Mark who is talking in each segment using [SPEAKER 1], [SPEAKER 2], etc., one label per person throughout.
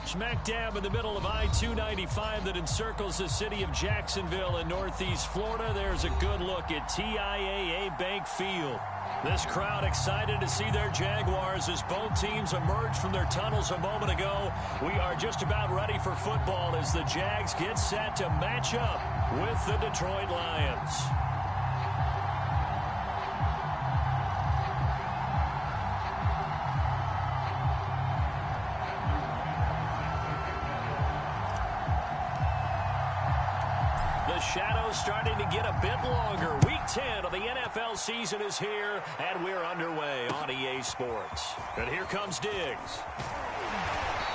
[SPEAKER 1] Smack dab in the middle of I-295 that encircles the city of Jacksonville in northeast Florida. There's a good look at TIAA Bank Field. This crowd excited to see their Jaguars as both teams emerge from their tunnels a moment ago. We are just about ready for football as the Jags get set to match up with the Detroit Lions. The shadow's starting to get a bit longer. Week 10 of the NFL season is here, and we're underway on EA Sports. And here comes Diggs.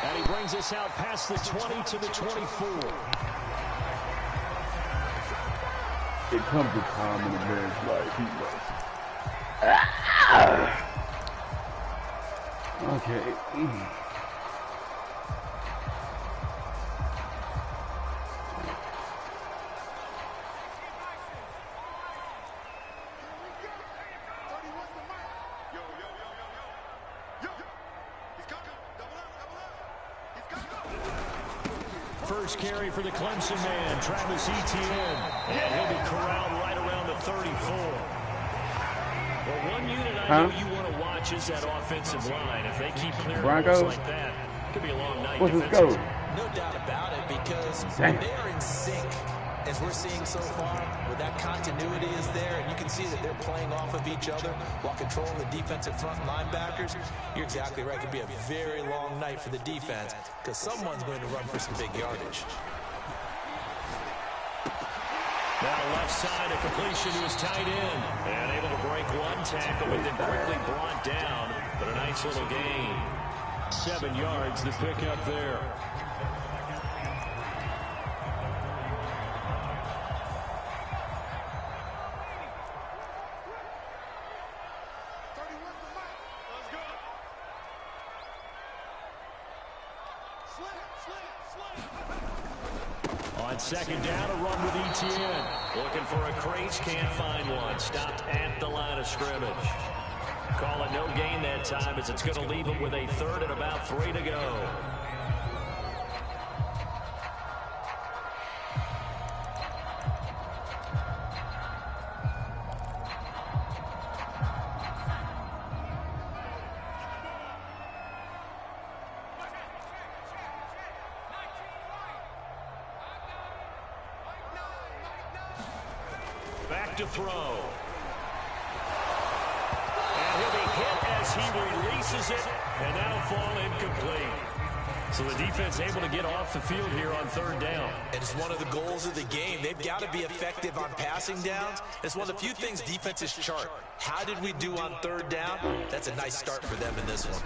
[SPEAKER 1] And he brings us out past the 20 to the 24.
[SPEAKER 2] It comes a time in a man's life. He's like, okay.
[SPEAKER 1] First carry for the Clemson man, Travis Etienne. And he'll be corralled right around the 34. Well, one unit I know you want to watch is that offensive line. If they keep clearing balls like that, it could be a long night.
[SPEAKER 2] What's his go?
[SPEAKER 3] No doubt about it, because they are in sync, as we're seeing so far, where that continuity is there, and you can see that they're playing off of each other while controlling the defensive front linebackers. You're exactly right. It could be a very long night for the defense, because someone's going to run for some big yardage.
[SPEAKER 1] Now left side, a completion to his tight end. And able to break one tackle, but then quickly brought down. But a nice little gain. 7 yards, the pick up there. On second down, a run with Etienne. Looking for a crease, can't find one. Stopped at the line of scrimmage. Call it no gain that time as it's going to leave him with a third and about 3 to go. Back to throw. And he'll be hit as he releases it, and that'll fall incomplete. So the defense able to get off the field here on third down.
[SPEAKER 3] And it's one of the goals of the game. They've got to be effective on passing downs. It's one of the few things defenses chart. How did we do on third down? That's a nice start for them in this one.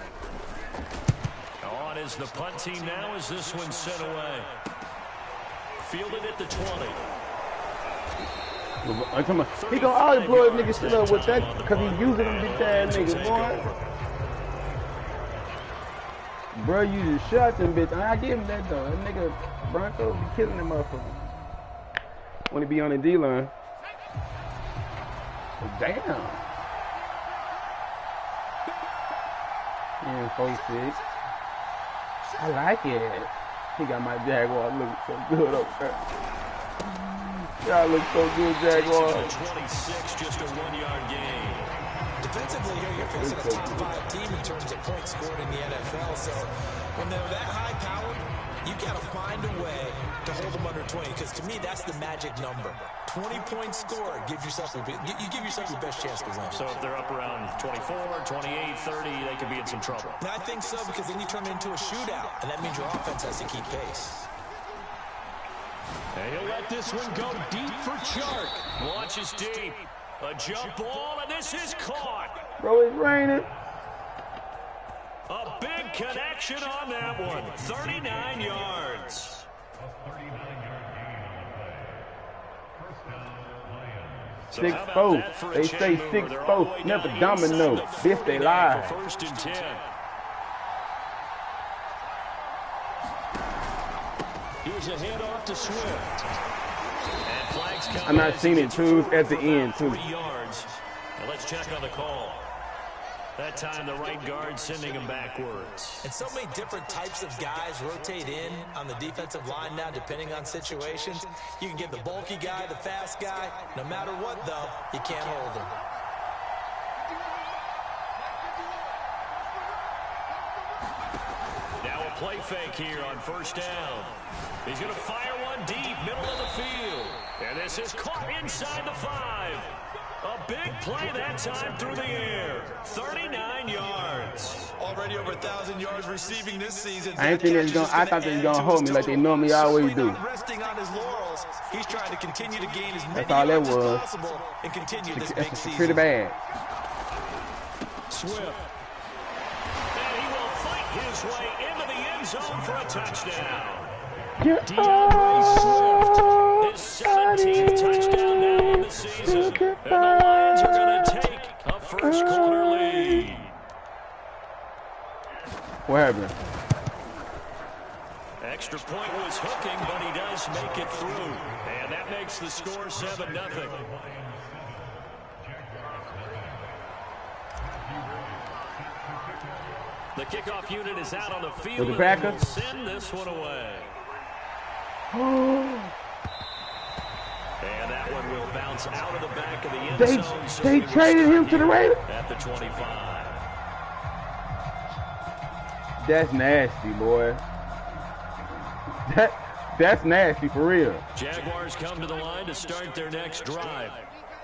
[SPEAKER 1] On is the punt team now as this one's sent away. Fielded at the 20.
[SPEAKER 2] He gonna always blow his nigga shit up with that because he's using them bitch ass niggas, boy. Bro, you just shot them bitch. I give him that though. That nigga Bronco be killing them motherfuckers when he be on the D line. Damn. Yeah, 4-6. I like it. He got my Jaguar looking so good up there. Y'all look so good, Jaguar.
[SPEAKER 1] 26, just a 1-yard gain.
[SPEAKER 3] Defensively here, you're facing a top 5 team in terms of points scored in the NFL. So when they're that high powered, you got to find a way to hold them under 20. Because to me, that's the magic number. 20 points scored. You give yourself your best chance to win.
[SPEAKER 1] So if they're up around 24, 28, 30, they could be in some trouble.
[SPEAKER 3] And I think so, because then you turn it into a shootout. And that means your offense has to keep pace.
[SPEAKER 1] And he'll let this one go deep for Chark. Launches deep. A jump ball, and this is caught.
[SPEAKER 2] Bro, it's raining.
[SPEAKER 1] A big connection on that one. 39 yards.
[SPEAKER 2] 6-4. They say 6-4. Never domino. This they lie.
[SPEAKER 1] First and 10. Here's a handoff to Swift. And flags come.
[SPEAKER 2] I'm not seeing it too at the end too.
[SPEAKER 1] 3 yards. Now let's check on the call. That time the right guard sending him backwards.
[SPEAKER 3] And so many different types of guys rotate in on the defensive line now, depending on situations. You can get the bulky guy, the fast guy. No matter what, though, you can't hold him.
[SPEAKER 1] Now a play fake here on first down. He's going to fire one deep, middle of the field. And this is caught inside the 5. A big play that time through the air. 39 yards.
[SPEAKER 3] Already over 1,000 yards receiving this season.
[SPEAKER 2] I thought they was gonna hold me like they normally always do.
[SPEAKER 3] Resting on his laurels, he's trying to continue to gain as many
[SPEAKER 2] That's all that
[SPEAKER 3] yards as
[SPEAKER 2] was.
[SPEAKER 3] possible and continue this big
[SPEAKER 2] That's
[SPEAKER 3] season.
[SPEAKER 2] pretty bad.
[SPEAKER 1] Swift. And he will fight his way into the end zone for a touchdown. DeAndre Swift, his 17th touchdown now in the season. And the Lions are going to take a first-quarter lead.
[SPEAKER 2] What happened?
[SPEAKER 1] Extra point was hooking, but he does make it through. And that makes the score 7-0. The kickoff unit is out on the field.
[SPEAKER 2] With the
[SPEAKER 1] and will
[SPEAKER 2] Packers?
[SPEAKER 1] send this one away. And that one will bounce out of the back of the end zone. So
[SPEAKER 2] They
[SPEAKER 1] we will
[SPEAKER 2] traded him
[SPEAKER 1] start
[SPEAKER 2] to the
[SPEAKER 1] here
[SPEAKER 2] Raiders?
[SPEAKER 1] at the 25.
[SPEAKER 2] That's nasty, boy. That's nasty for real.
[SPEAKER 1] Jaguars come to the line to start their next drive.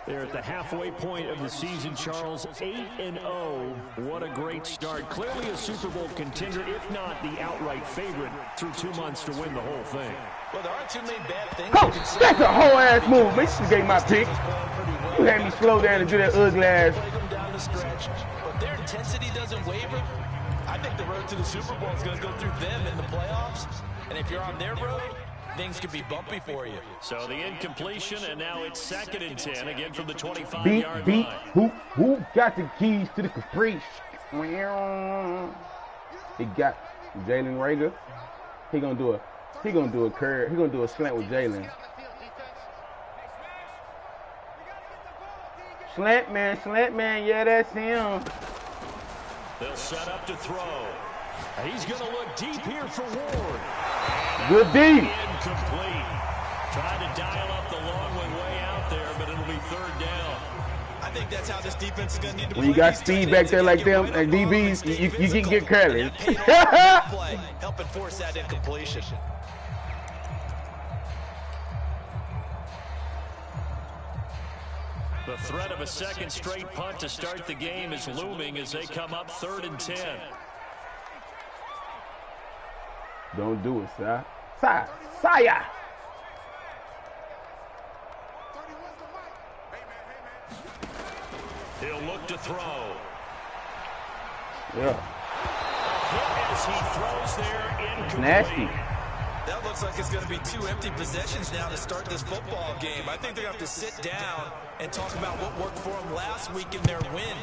[SPEAKER 4] They're at the halfway point of the season, Charles. 8-0. What a great start. Clearly a Super Bowl contender, if not the outright favorite, through 2 months to win the whole thing.
[SPEAKER 3] Well, there aren't too many bad things.
[SPEAKER 2] Coach, that's a whole ass move. Make sure you gave my pick. You had me slow down and do that ugly ass.
[SPEAKER 3] Play them down the stretch, but their intensity doesn't waver. I think the road to the Super Bowl is going to go through them in the playoffs. And if you're on their road, things could be bumpy for you.
[SPEAKER 1] So the incompletion, and now it's 2nd and 10, again from the 25-yard line.
[SPEAKER 2] Who got the keys to the Caprice? He got Jalen Rager. He gonna do a curve. He gonna do a slant with Jalen. Slant man, yeah, that's him.
[SPEAKER 1] They'll set up to throw. He's going to look deep here for Ward.
[SPEAKER 2] Good deep.
[SPEAKER 1] Incomplete. Tried to dial up the long one way out there, but it'll be 3rd down.
[SPEAKER 3] I think that's how this defense is going to need to play.
[SPEAKER 2] When you got speed back there like them and DBs, you can get careless.
[SPEAKER 3] Helping force that incompletion.
[SPEAKER 1] The threat of a second straight punt to start the game is looming as they come up 3rd and 10.
[SPEAKER 2] Don't do it, Saya.
[SPEAKER 1] He'll look to throw.
[SPEAKER 2] Yeah.
[SPEAKER 1] As he throws there, incomplete.
[SPEAKER 2] Nasty.
[SPEAKER 3] That looks like it's going to be 2 empty possessions now to start this football game. I think they're going to have to sit down and talk about what worked for them last week in their win.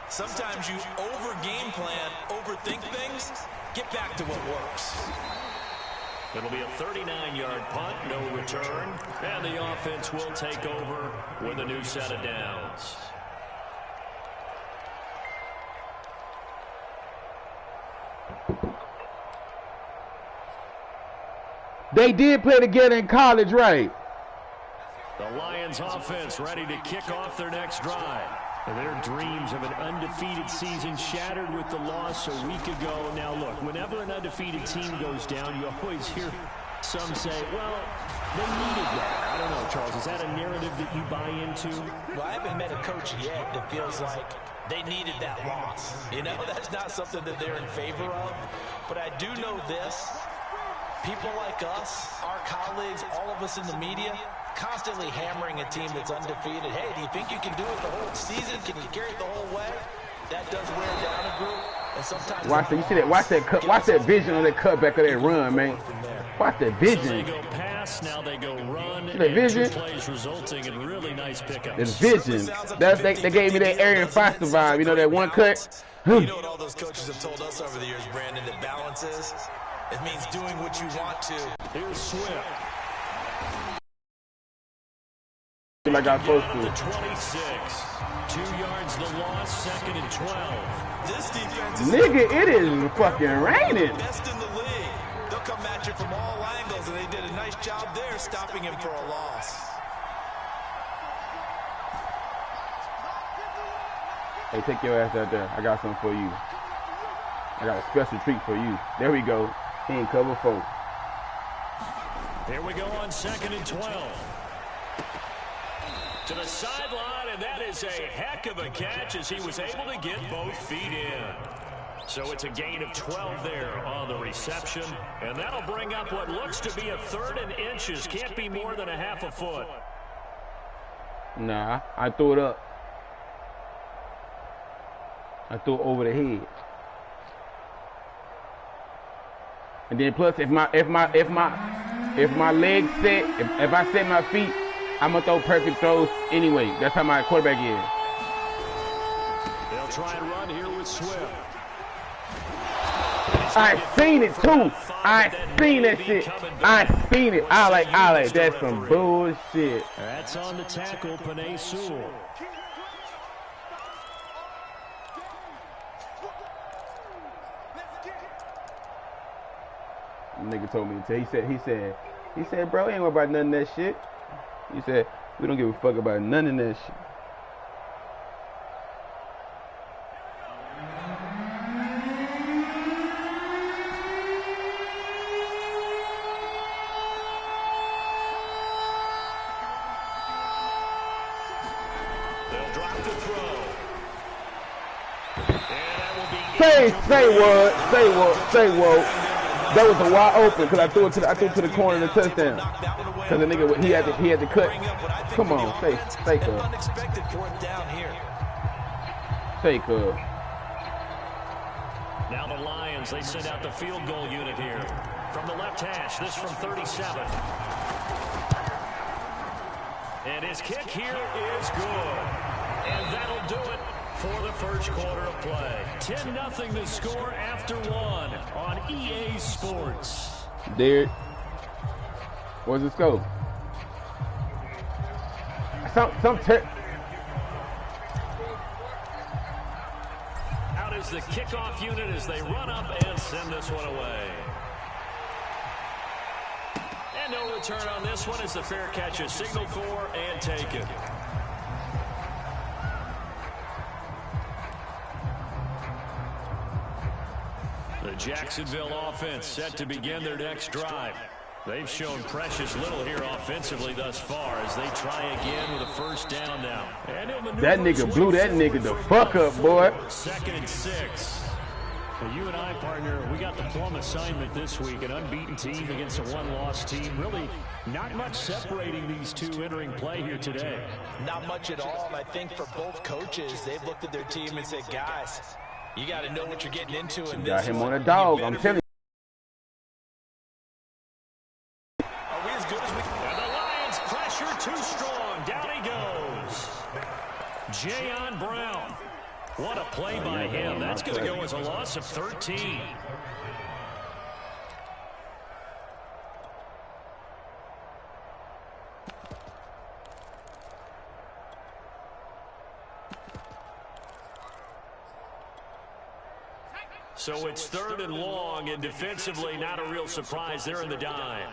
[SPEAKER 3] Sometimes you over-game plan, overthink things. Get back to what works.
[SPEAKER 1] It'll be a 39-yard punt, no return, and the offense will take over with a new set of downs.
[SPEAKER 2] They did play together in college, right?
[SPEAKER 1] The Lions offense ready to kick off their next drive.
[SPEAKER 4] And their dreams of an undefeated season shattered with the loss a week ago. Now, look, whenever an undefeated team goes down, you always hear some say, well, they needed that. I don't know, Charles. Is that a narrative that you buy into?
[SPEAKER 3] Well, I haven't met a coach yet that feels like they needed that loss. You know, that's not something that they're in favor of. But I do know this. People like us, our colleagues, all of us in the media, constantly hammering a team that's undefeated. Hey, do you think you can do it the whole season? Can you carry it the whole way? That does wear down a group. And sometimes
[SPEAKER 2] Watch that. You see that? Watch that vision on that cutback of that run, man. Watch that
[SPEAKER 1] So
[SPEAKER 2] vision.
[SPEAKER 1] they go pass, now they go run,
[SPEAKER 2] The
[SPEAKER 1] and
[SPEAKER 2] vision.
[SPEAKER 1] 2 plays resulting in really nice pickups.
[SPEAKER 2] The vision. They gave me that Arian Foster vibe. You know that one cut.
[SPEAKER 3] You know what all those coaches have told us over the years, Brandon, that balance is? It means doing what you want to.
[SPEAKER 1] Here's Swift.
[SPEAKER 2] like I'm supposed to.
[SPEAKER 1] 26. 2 yards the loss, 2nd and 12.
[SPEAKER 3] This defense is
[SPEAKER 2] Nigga, it is fucking raining.
[SPEAKER 3] best in the league. They'll come at you from all angles, and they did a nice job there stopping him for a loss.
[SPEAKER 2] Hey, take your ass out there. I got something for you. I got a special treat for you. There we go. He ain't cover 4.
[SPEAKER 1] Here we go on 2nd and 12. To the sideline, and that is a heck of a catch as he was able to get both feet in. So it's a gain of 12 there on the reception, and that'll bring up what looks to be a 3rd and inches. Can't be more than a half a foot.
[SPEAKER 2] Nah, I threw it up. I threw it over the head. And then plus, if my legs set, if I set my feet, I'm gonna throw perfect throws anyway. That's how my quarterback is.
[SPEAKER 1] They'll try and run here with Swift.
[SPEAKER 2] I seen it too. I seen that shit. I seen it. I like that's some bullshit.
[SPEAKER 1] That's on the tackle, Panay Sewell.
[SPEAKER 2] Nigga told me to tell. He said, bro, ain't worried about none of that shit. He said, we don't give a fuck about none of that shit.
[SPEAKER 1] They'll drop the throw.
[SPEAKER 2] Say what? That was a wide open because I threw it to the corner of the touchdown. Because the nigga he had to cut. Come on, say cuz.
[SPEAKER 3] Unexpected fourth down here.
[SPEAKER 2] Say cuz.
[SPEAKER 1] Now the Lions, they send out the field goal unit here. From the left hash, this from 37. And his kick here is good. And that'll do it for the first quarter of play. 10-0 to score after 1 on EA Sports.
[SPEAKER 2] Derek, what's the scope?
[SPEAKER 1] Out is the kickoff unit as they run up and send this one away. And no return on this one as the fair catch is signaled for and taken. The Jacksonville offense set to begin their next drive. They've shown precious little here offensively thus far as they try again with a first down now.
[SPEAKER 2] That nigga blew that nigga the fuck up, boy.
[SPEAKER 1] 2nd and 6.
[SPEAKER 4] Well, you and I, partner, we got the plum assignment this week. An unbeaten team against a one-loss team. Really not much separating these two entering play here today.
[SPEAKER 3] Not much at all. And I think for both coaches, they've looked at their team and said, guys, you got to know what you're getting into in this.
[SPEAKER 2] Got him on a dog, I'm telling you.
[SPEAKER 3] Are we as good as we can?
[SPEAKER 1] And the Lions pressure too strong. Down he goes. Jayon Brown. What a play by him. That's going to go as a loss of 13. So it's 3rd and long, and defensively not a real surprise. They're in the dime.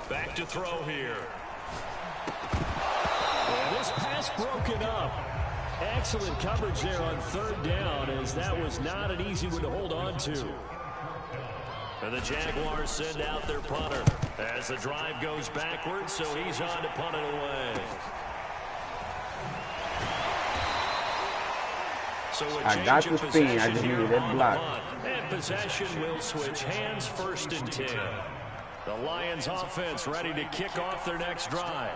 [SPEAKER 1] Back to throw here.
[SPEAKER 4] And this pass broken up. Excellent coverage there on 3rd down, as that was not an easy one to hold on to.
[SPEAKER 1] And the Jaguars send out their punter as the drive goes backwards, so he's on to punt it away. So
[SPEAKER 2] I got the spin. I just needed that block.
[SPEAKER 1] And possession will switch hands, 1st and 10. The Lions offense ready to kick off their next drive.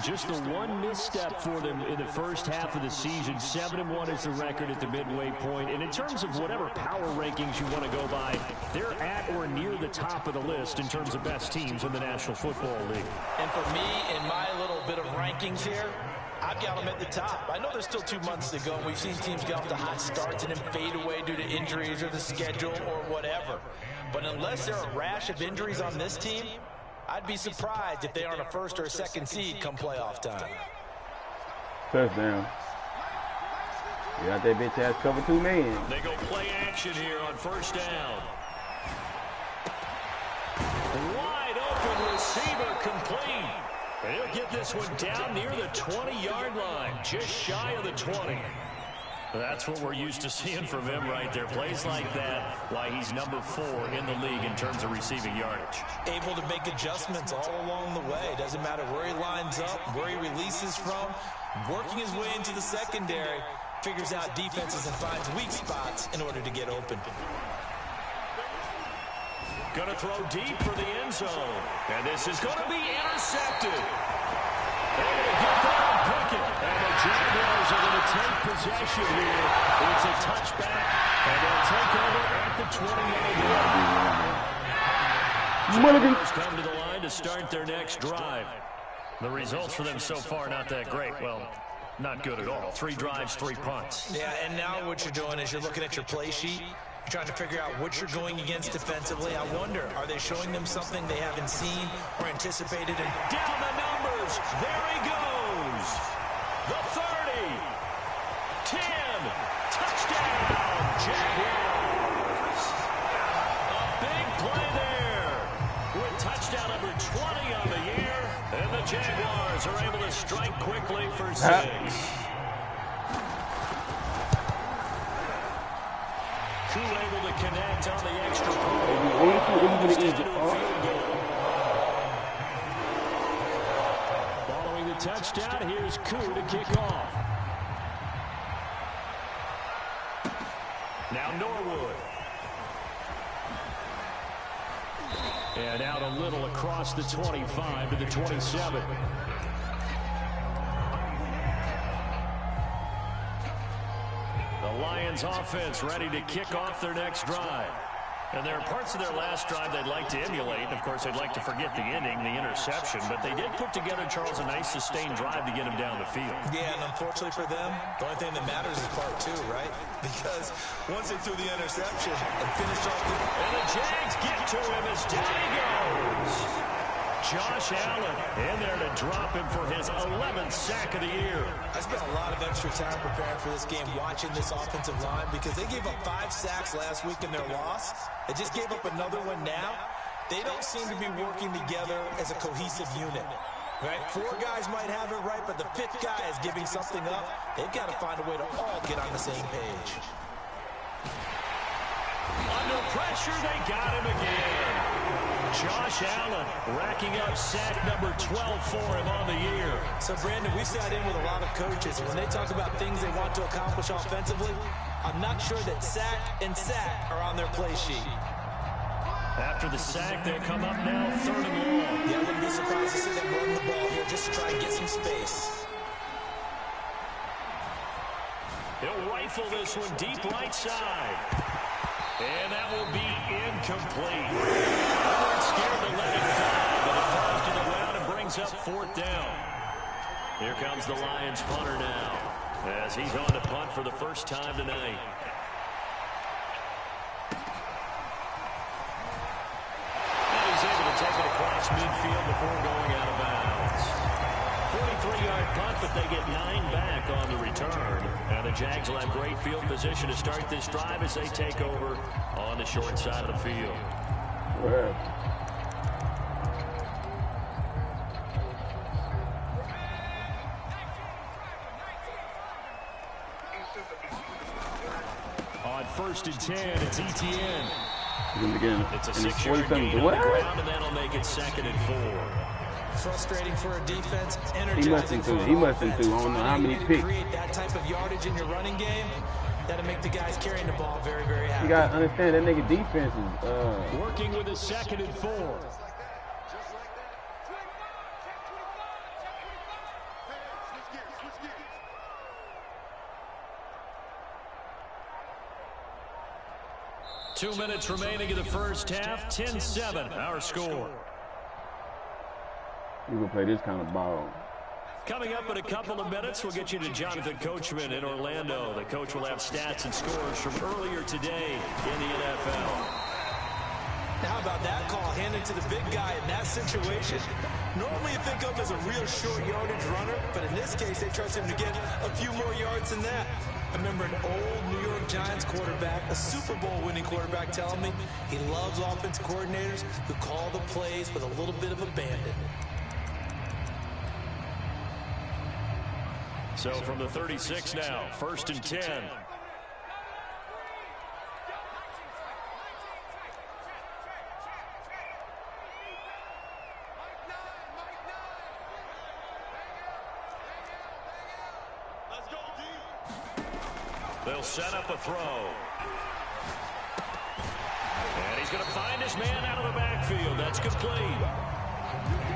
[SPEAKER 4] Just the one misstep for them in the first half of the season. 7-1 is the record at the midway point. And in terms of whatever power rankings you want to go by, they're at or near the top of the list in terms of best teams in the National Football League.
[SPEAKER 3] And for me, in my little bit of rankings here, I've got them at the top. I know there's still 2 months to go, and we've seen teams get off to hot starts and then fade away due to injuries or the schedule or whatever. But unless there are a rash of injuries on this team, I'd be surprised if they aren't a first or a second seed come playoff time.
[SPEAKER 2] Touchdown. You got that bitch ass cover 2 men.
[SPEAKER 1] They go play action here on first down. Wide open receiver complete. He'll get this one down near the 20-yard line, just shy of the 20. That's what we're used to seeing from him right there. Plays like that, why he's number 4 in the league in terms of receiving yardage.
[SPEAKER 3] Able to make adjustments all along the way. Doesn't matter where he lines up, where he releases from. Working his way into the secondary, figures out defenses and finds weak spots in order to get open.
[SPEAKER 1] Going to throw deep for the end zone. And this is going to be intercepted. They're going to get there and pick it. And the Jaguars are going to take possession here. It's a touchback. And they'll take over at the 20-yard line. Jaguars come to the line to start their next drive. The results for them so far not that great. Well, not good at all. 3 drives, 3 punts.
[SPEAKER 3] Yeah, and now what you're doing is you're looking at your play sheet. You're trying to figure out what you're going against defensively. I wonder, are they showing them something they haven't seen or anticipated? And
[SPEAKER 1] down the numbers. There he goes. The 30. 10. Touchdown. Jaguars. A big play there. With touchdown number 20 on the year. And the Jaguars are able to strike quickly for 6. Able to connect on the extra point. Following the touchdown, here's Koo to kick off. Now Norwood. And out a little across the 25 to the 27. Lions offense ready to kick off their next drive. And there are parts of their last drive they'd like to emulate. Of course, they'd like to forget the ending, the interception. But they did put together, Charles, a nice sustained drive to get him down the field.
[SPEAKER 3] Yeah, and unfortunately for them, the only thing that matters is part 2, right? Because once they threw the interception and finished off the...
[SPEAKER 1] And the Jags get to him as down he goes. Josh Allen in there to drop him for his 11th sack of the year.
[SPEAKER 3] I spent a lot of extra time preparing for this game, watching this offensive line, because they gave up 5 sacks last week in their loss. They just gave up another one now. They don't seem to be working together as a cohesive unit. Right? 4 guys might have it right, but the 5th guy is giving something up. They've got to find a way to all get on the same page.
[SPEAKER 1] Under pressure, they got him again. Josh Allen racking up sack number 12 for him on the year.
[SPEAKER 3] So, Brandon, we sat in with a lot of coaches, and when they talk about things they want to accomplish offensively, I'm not sure that sack and sack are on their play sheet.
[SPEAKER 1] After the sack, they come up now 3rd and long.
[SPEAKER 3] Yeah, I wouldn't be surprised to see them run the ball here just to try and get some space.
[SPEAKER 1] He'll rifle this one deep right side. And that will be incomplete. They weren't scared to let it fly, but it falls to the ground and brings up 4th down. Here comes the Lions punter now, as he's on to punt for the first time tonight. And he's able to take it across midfield before going out of bounds. 43-yard punt, but they get 9 back on the return. And the Jags will have great field position to start this drive as they take over on the short side of the field.
[SPEAKER 2] Wow.
[SPEAKER 1] On 1st and 10, it's ETN. It's a 6-yard gain on the ground, and that'll make it 2nd and 4.
[SPEAKER 3] Frustrating for a defense,
[SPEAKER 2] He must have threw. I don't know how many picks.
[SPEAKER 3] Create that type of yardage in your running game, that'll make the guys carrying the ball very, very happy.
[SPEAKER 2] You got to understand that nigga defense is...
[SPEAKER 1] Working with a 2nd and 4. 2 minutes remaining in the first half. 10-7, our score.
[SPEAKER 2] You gonna play this kind of ball.
[SPEAKER 1] Coming up in a couple of minutes, we'll get you to Jonathan Coachman in Orlando. The coach will have stats and scores from earlier today in the NFL.
[SPEAKER 3] How about that call handed to the big guy in that situation? Normally you think of him as a real short yardage runner, but in this case they trust him to get a few more yards than that. I remember an old New York Giants quarterback, a Super Bowl winning quarterback, telling me he loves offense coordinators who call the plays with a little bit of abandon.
[SPEAKER 1] So from the 36 now, 1st and 10. They'll set up a throw. And he's going to find his man out of the backfield. That's complete.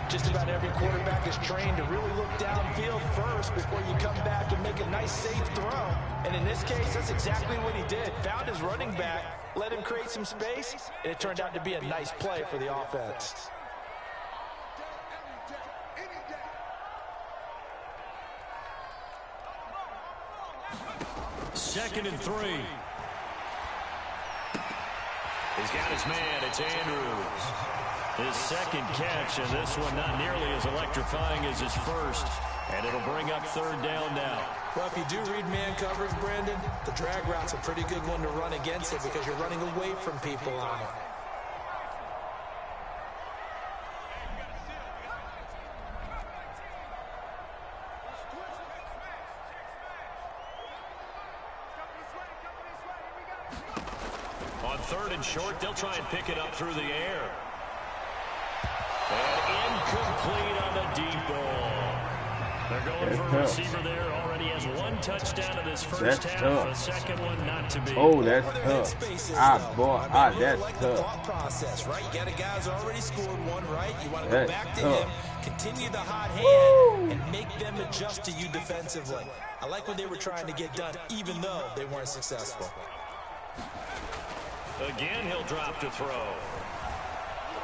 [SPEAKER 3] Just about every quarterback is trained to really look downfield first before you come back and make a nice, safe throw. And in this case, that's exactly what he did. Found his running back, let him create some space, and it turned out to be a nice play for the offense.
[SPEAKER 1] Second and 3. He's got his man. It's Andrews. His second catch, and this one not nearly as electrifying as his first. And it'll bring up 3rd down now.
[SPEAKER 3] Well, if you do read man coverage, Brandon, the drag route's a pretty good one to run against it because you're running away from people on it.
[SPEAKER 1] On 3rd and short, they'll try and pick it up through the air. And incomplete on the deep ball. They're going for a receiver there. Already has 1 touchdown in this first half. A second one not to be.
[SPEAKER 2] Oh, that's tough. That's tough.
[SPEAKER 3] Thought process, right? You got a guy who's already scored 1, right? You want to go back to him, continue the hot hand, and make them adjust to you defensively. I like what they were trying to get done, even though they weren't successful.
[SPEAKER 1] Again, he'll drop to throw.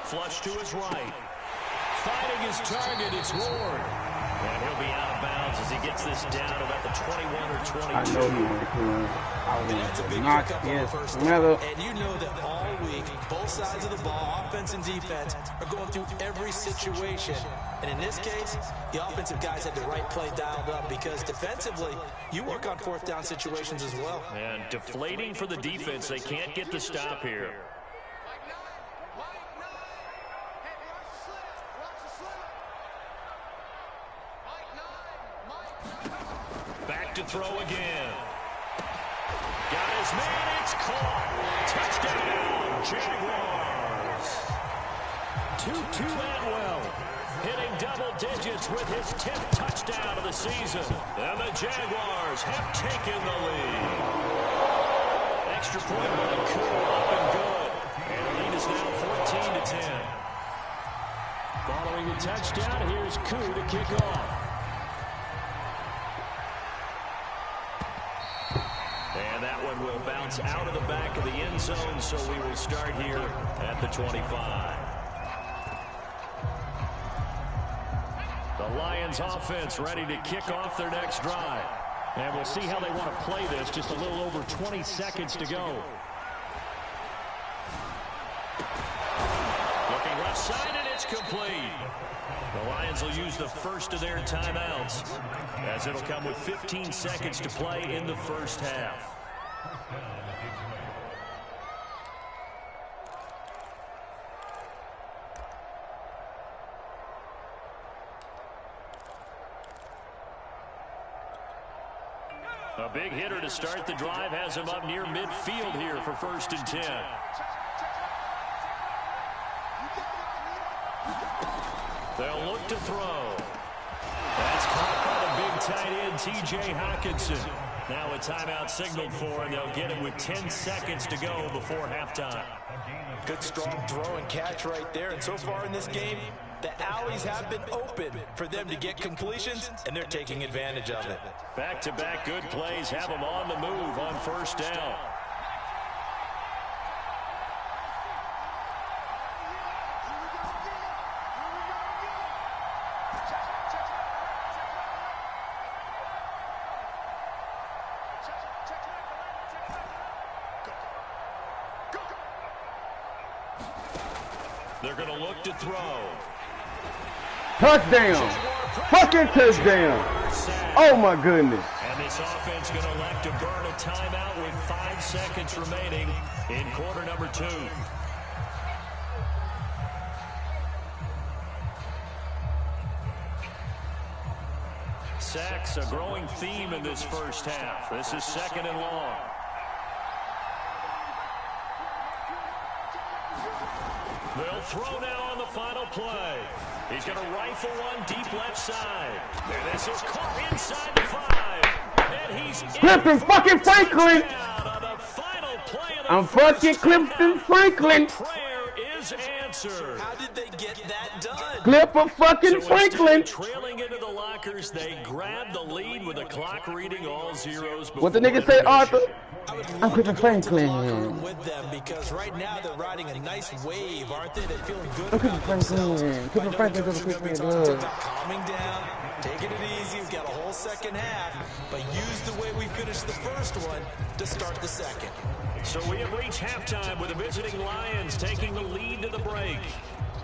[SPEAKER 1] Flush to his right. Finding his target, it's Ward. And he'll be out of bounds as he gets this down about the 21 or 22.
[SPEAKER 2] I know he went to him. I
[SPEAKER 3] That's a
[SPEAKER 2] want
[SPEAKER 3] big
[SPEAKER 2] to knock
[SPEAKER 3] pickup on the
[SPEAKER 2] his
[SPEAKER 3] first
[SPEAKER 2] weather.
[SPEAKER 3] down. And you know that all week, both sides of the ball, offense and defense, are going through every situation. And in this case, the offensive guys had the right play dialed up because defensively, you work on 4th down situations as well.
[SPEAKER 1] And deflating for the defense. They can't get the stop here. Back to throw again. Got his man. It's caught. Touchdown, Jaguars. Tutu Atwell hitting double digits with his 10th touchdown of the season. And the Jaguars have taken the lead. Extra point by Cool, up and good. And the lead is now 14-10.
[SPEAKER 4] Following the touchdown, here's Koo to kick off.
[SPEAKER 1] And that one will bounce out of the back of the end zone, so we will start here at the 25. The Lions offense ready to kick off their next drive.
[SPEAKER 4] And we'll see how they want to play this. Just a little over 20 seconds to go.
[SPEAKER 1] Looking left side, and it's complete. The Lions will use the first of their timeouts, as it'll come with 15 seconds to play in the first half. A big hitter to start the drive has him up near midfield here for 1st and 10. They'll look to throw. That's caught by the big tight end, T.J. Hawkinson. Now a timeout signaled for, and they'll get it with 10 seconds to go before halftime.
[SPEAKER 3] Good strong throw and catch right there. And so far in this game, the alleys have been open for them to get completions, and they're taking advantage of it.
[SPEAKER 1] Back-to-back good plays have them on the move on 1st down. They're going to look to throw.
[SPEAKER 2] Touchdown. Fucking touchdown. Oh, my goodness.
[SPEAKER 1] And this offense going to elect to burn a timeout with 5 seconds remaining in quarter number 2. Sacks, a growing theme in this first half. This is 2nd and long. They'll throw now on the final play. He's going to rifle one deep left side. And this is caught inside the 5. And he's
[SPEAKER 2] Clifton fucking Franklin.
[SPEAKER 1] on the final play of the
[SPEAKER 2] I'm fucking Clifton Franklin.
[SPEAKER 1] prayer is answered.
[SPEAKER 3] How did they get that done?
[SPEAKER 2] Clifton fucking
[SPEAKER 1] So
[SPEAKER 2] Franklin.
[SPEAKER 1] instead of trailing into the lockers, they grab the lead with the clock reading all zeros.
[SPEAKER 2] What the nigga say, Arthur? I'm Clifton
[SPEAKER 3] Locker
[SPEAKER 2] Franklin.
[SPEAKER 3] room with them because right now they're riding a nice wave, aren't they? They're feeling good
[SPEAKER 2] I'm Clifton
[SPEAKER 3] about themselves.
[SPEAKER 2] Franklin. Clifton Franklin doesn't
[SPEAKER 3] Coach
[SPEAKER 2] Clifton
[SPEAKER 3] Every
[SPEAKER 2] good.
[SPEAKER 3] time calming down, taking it easy. We've got a whole second half, but use the way we finished the first one to start the second.
[SPEAKER 1] So we have reached halftime with the visiting Lions taking the lead to the break.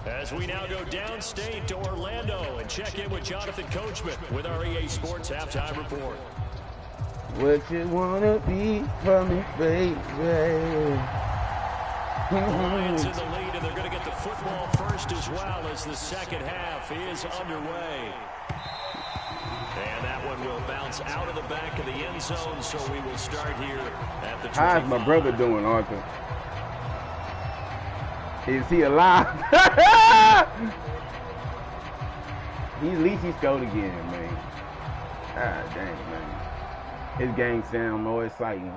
[SPEAKER 1] As we now go downstate to Orlando and check in with Jonathan Coachman with our EA Sports Halftime Report.
[SPEAKER 2] What you wanna be from me, baby?
[SPEAKER 1] Lions in the lead, and they're going to get the football first as well as the second half is underway. And that one will bounce out of the back of the end zone, so we will start here at the 25.
[SPEAKER 2] How's my brother doing, Arthur? Is he alive? At least he scored again, man. God dang, man. His game sound more exciting.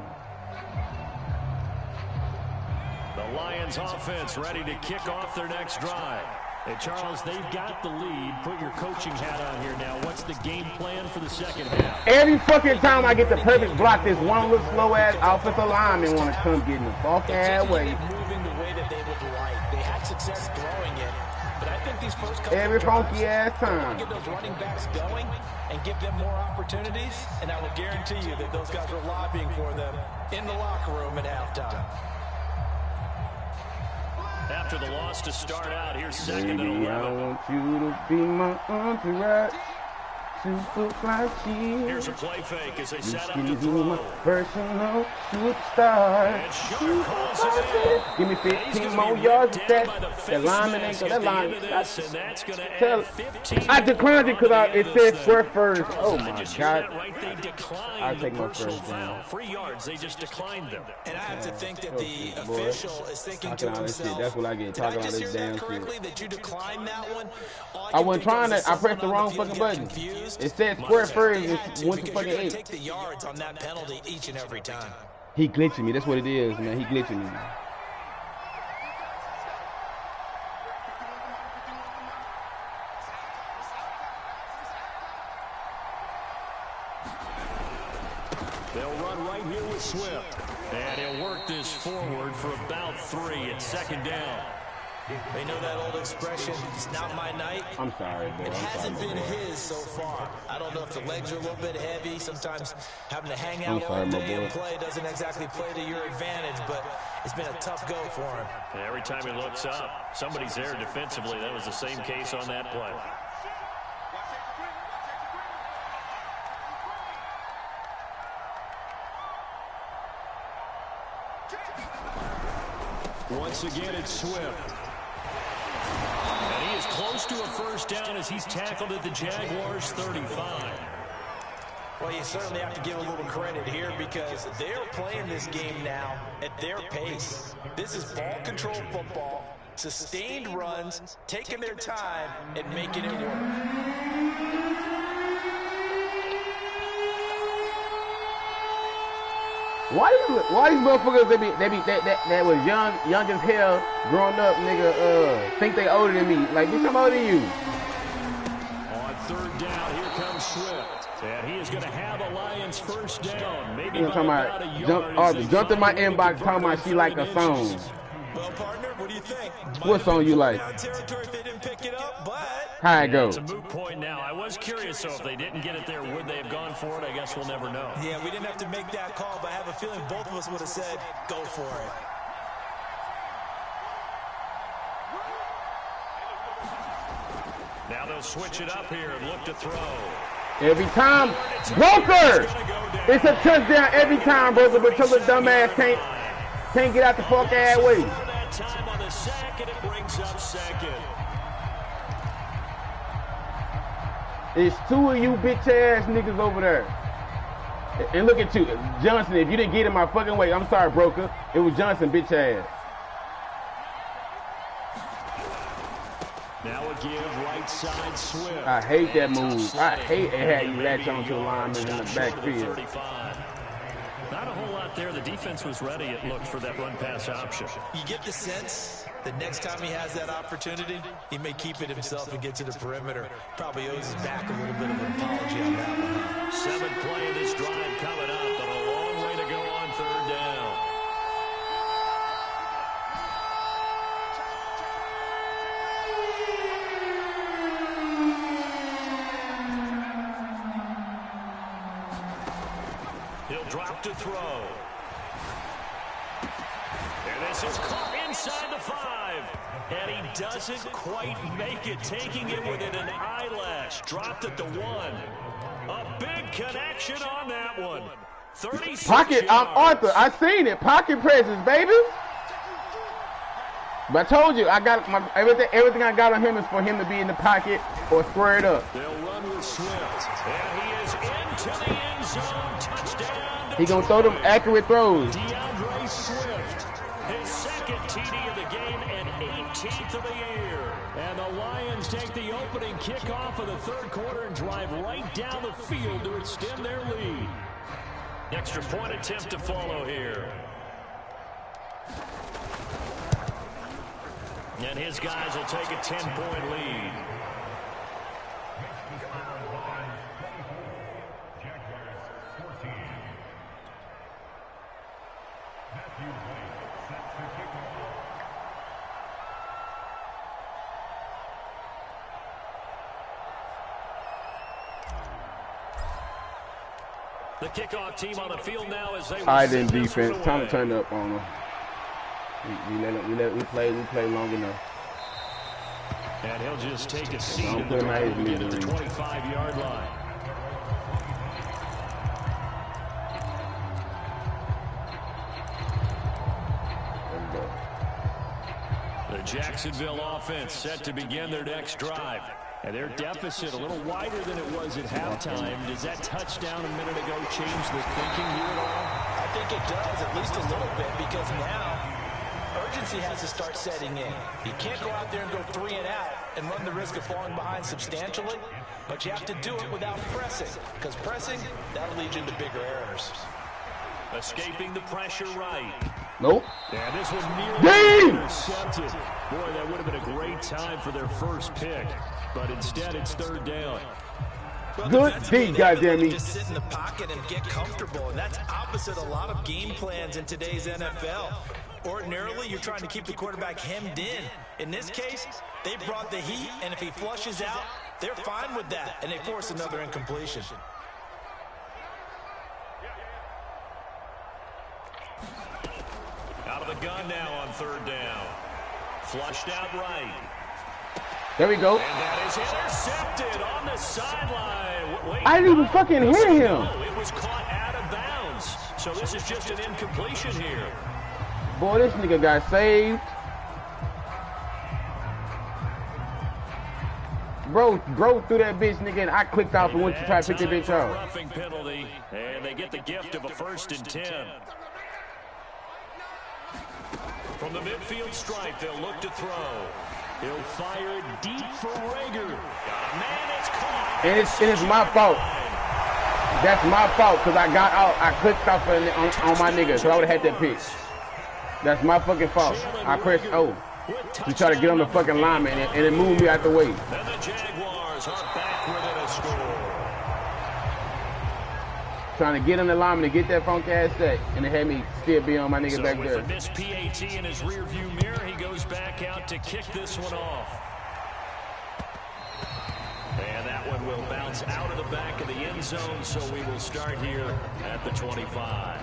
[SPEAKER 1] The Lions offense ready to kick off their next drive. Hey, Charles, they've got the lead. Put your coaching hat on here now. What's the game plan for the second half?
[SPEAKER 2] Every fucking time I get the perfect block, this one little slow-ass offensive lineman want to come get in the fucking way.
[SPEAKER 3] Moving the way that they would like. They had success throwing it, but I think these first couple
[SPEAKER 2] Every
[SPEAKER 3] of drives,
[SPEAKER 2] funky ass time.
[SPEAKER 3] get those running backs going and give them more opportunities, and I will guarantee you that those guys are lobbying for them in the locker room at halftime.
[SPEAKER 1] After the loss to start out, here's 2nd and
[SPEAKER 2] Baby, I
[SPEAKER 1] 11.
[SPEAKER 2] want you to be my entourage. Super fly
[SPEAKER 1] Here's
[SPEAKER 2] cheese.
[SPEAKER 1] a play fake as they
[SPEAKER 2] You
[SPEAKER 1] set up
[SPEAKER 2] can
[SPEAKER 1] to
[SPEAKER 2] be my
[SPEAKER 1] throw.
[SPEAKER 2] personal superstar.
[SPEAKER 1] And Sharp calls it in.
[SPEAKER 2] Give me
[SPEAKER 1] And he's
[SPEAKER 2] 15
[SPEAKER 1] gonna
[SPEAKER 2] more
[SPEAKER 1] be
[SPEAKER 2] yards
[SPEAKER 1] ripped
[SPEAKER 2] of
[SPEAKER 1] down by the
[SPEAKER 2] that.
[SPEAKER 1] face
[SPEAKER 2] The lineman ain't
[SPEAKER 1] mask
[SPEAKER 2] got
[SPEAKER 1] at
[SPEAKER 2] that
[SPEAKER 1] the
[SPEAKER 2] line.
[SPEAKER 1] end of this, and that's going to
[SPEAKER 2] Tell-
[SPEAKER 1] add 15.
[SPEAKER 2] I declined it because it said square first. Oh
[SPEAKER 1] Did
[SPEAKER 2] my
[SPEAKER 1] you hear
[SPEAKER 2] God.
[SPEAKER 1] that right? They declined
[SPEAKER 2] I'll
[SPEAKER 1] the
[SPEAKER 2] take my
[SPEAKER 1] personal
[SPEAKER 2] first
[SPEAKER 1] foul.
[SPEAKER 2] down.
[SPEAKER 1] 3 yards. They just declined them.
[SPEAKER 3] And I have to think that
[SPEAKER 2] Okay,
[SPEAKER 3] the
[SPEAKER 2] boy.
[SPEAKER 3] official is thinking
[SPEAKER 2] Talking
[SPEAKER 3] to
[SPEAKER 2] all this shit.
[SPEAKER 3] himself,
[SPEAKER 2] That's what I get,
[SPEAKER 3] did
[SPEAKER 2] talking
[SPEAKER 3] I
[SPEAKER 2] all
[SPEAKER 3] just
[SPEAKER 2] this
[SPEAKER 3] hear that
[SPEAKER 2] damn shit.
[SPEAKER 3] correctly, that you declined that one? All
[SPEAKER 2] I
[SPEAKER 3] can
[SPEAKER 2] wasn't
[SPEAKER 3] think
[SPEAKER 2] trying
[SPEAKER 3] of is
[SPEAKER 2] to. I pressed the
[SPEAKER 3] someone on
[SPEAKER 2] wrong
[SPEAKER 3] field
[SPEAKER 2] fucking
[SPEAKER 3] get
[SPEAKER 2] button.
[SPEAKER 3] confused.
[SPEAKER 2] It said square first.
[SPEAKER 3] They
[SPEAKER 2] It
[SPEAKER 3] had to,
[SPEAKER 2] went to
[SPEAKER 3] because
[SPEAKER 2] fucking
[SPEAKER 3] you're going
[SPEAKER 2] 8.
[SPEAKER 3] to take the yards on that penalty each and every time.
[SPEAKER 2] He glitching me. That's what it is, man. He glitching me.
[SPEAKER 1] They'll run right here with Swift. And he'll work this forward for about 3 at 2nd down.
[SPEAKER 3] They know that old expression, it's not my night.
[SPEAKER 2] I'm sorry, boy.
[SPEAKER 3] It
[SPEAKER 2] I'm sorry,
[SPEAKER 3] hasn't been
[SPEAKER 2] boy.
[SPEAKER 3] his so far. I don't know if the legs are a little bit heavy. Sometimes having to hang
[SPEAKER 2] I'm
[SPEAKER 3] out
[SPEAKER 2] sorry,
[SPEAKER 3] all
[SPEAKER 2] my
[SPEAKER 3] day and
[SPEAKER 2] boy.
[SPEAKER 3] play doesn't exactly play to your advantage, but it's been a tough go for him.
[SPEAKER 1] And every time he looks up, somebody's there defensively. That was the same case on that play. Once again, it's Swift. And he is close to a first down as he's tackled at the Jaguars' 35.
[SPEAKER 3] Well, you certainly have to give a little credit here because they're playing this game now at their pace. This is ball control football, sustained runs, taking their time and making it work.
[SPEAKER 2] Why these motherfuckers that was young as hell, growing up, nigga, think they older than me? Like, bitch, I'm older than you.
[SPEAKER 1] On 3rd down, here comes Swift. And he is going to have a Lions first down. Maybe
[SPEAKER 2] You know,
[SPEAKER 1] by
[SPEAKER 2] talking
[SPEAKER 1] about a
[SPEAKER 2] about
[SPEAKER 1] yard as they
[SPEAKER 2] jumped in my
[SPEAKER 1] finally
[SPEAKER 2] inbox talking
[SPEAKER 1] convert
[SPEAKER 2] about she like a
[SPEAKER 1] third
[SPEAKER 2] song.
[SPEAKER 1] inches.
[SPEAKER 3] Well, partner, what do you think?
[SPEAKER 2] What song you like?
[SPEAKER 3] Territory if they didn't pick it up, but
[SPEAKER 2] How it goes?
[SPEAKER 1] It's a moot point now. I was curious, so if they didn't get it there, would they have gone for it? I guess we'll never know.
[SPEAKER 3] Yeah, we didn't have to make that call, but I have a feeling both of us would have said, go for it.
[SPEAKER 1] Now they'll switch it up here and look to throw.
[SPEAKER 2] Every time, Broker! It's a touchdown every time, Broker, but your little dumbass can't get out the fuck ass way.
[SPEAKER 1] That time on the sack, and it brings up second.
[SPEAKER 2] It's two of you bitch ass niggas over there. And look at you, Johnson, if you didn't get in my fucking way, I'm sorry, Broker. It was Johnson, bitch ass.
[SPEAKER 1] Now a give, right side Swift.
[SPEAKER 2] I hate that move. I hate it had you latch onto a lineman in the backfield.
[SPEAKER 1] Not a whole lot there. The defense was ready, it looked, for that run-pass option.
[SPEAKER 3] You get the sense that next time he has that opportunity, he may keep it himself and get to the perimeter. Probably owes his back a little bit of an apology on that one.
[SPEAKER 1] 7th play of this drive coming up, but a long way to go on 3rd down. He'll drop to throw. And this is caught inside the 5. And he doesn't quite make it, taking it within an eyelash. Dropped at the 1. A big connection on that one. 36
[SPEAKER 2] Pocket, I'm Arthur. I seen it. Pocket presence, baby. But I told you, I got my everything I got on him is for him to be in the pocket or square it up.
[SPEAKER 1] They'll run with Swift. And he is into the end zone. Touchdown.
[SPEAKER 2] He gonna throw them accurate throws.
[SPEAKER 1] DeAndre Swift, his 2nd TD of the game and 18th of the year. And the Lions take the opening kickoff of the 3rd quarter and drive right down the field to extend their lead. Extra point attempt to follow here. And his guys will take a 10-point lead. The kickoff team on the field now as they
[SPEAKER 2] Tight end defense. Time to turn up on them. We play long enough.
[SPEAKER 1] And he'll just take a seat in the drive to get to the 25-yard line. The Jacksonville offense set to begin their next drive. And their deficit a little wider than it was at halftime. Does that touchdown a minute ago change the thinking here at all?
[SPEAKER 3] I think it does, at least a little bit, because now urgency has to start setting in. You can't go out there and go 3 and out and run the risk of falling behind substantially, but you have to do it without pressing, because pressing, that'll lead you into bigger errors.
[SPEAKER 1] Escaping the pressure right.
[SPEAKER 2] Nope.
[SPEAKER 1] Yeah, this was nearly intercepted. Boy, that would have been a great time for their first pick, but instead it's 3rd down.
[SPEAKER 3] Well,
[SPEAKER 2] Good D, goddamn me.
[SPEAKER 3] Just sit in the pocket and get comfortable, and that's opposite a lot of game plans in today's NFL. Ordinarily, you're trying to keep the quarterback hemmed in. In this case, they brought the heat, and if he flushes out, they're fine with that, and they force another incompletion.
[SPEAKER 1] Out of the gun now on 3rd down. Flushed out right.
[SPEAKER 2] There we go.
[SPEAKER 1] And that is intercepted on the sideline. Wait,
[SPEAKER 2] I didn't even fucking hit him.
[SPEAKER 1] no, it was caught out of bounds. So this is just an incompletion here.
[SPEAKER 2] Boy, this nigga got saved. Bro threw that bitch, nigga, and I clicked off and went to try to pick that bitch off.
[SPEAKER 1] Roughing penalty, and they get the gift of a 1st and 10. From the midfield stripe, they'll look to throw. He'll fire it deep for Rager. Man, it's caught.
[SPEAKER 2] And it's my fault. That's my fault, because I got out. I clicked off on my nigga, so I would have had that pitch. That's my fucking fault. I pressed O to try to get on the fucking lineman, and it moved me out the way.
[SPEAKER 1] And the Jaguars are back within a score.
[SPEAKER 2] trying to get on the lineman to get that front ass sack, and it had me still be on my nigga back there.
[SPEAKER 1] So with a missed PAT in his rearview mirror, he goes back out to kick this one off. And that one will bounce out of the back of the end zone, so we will start here at the 25.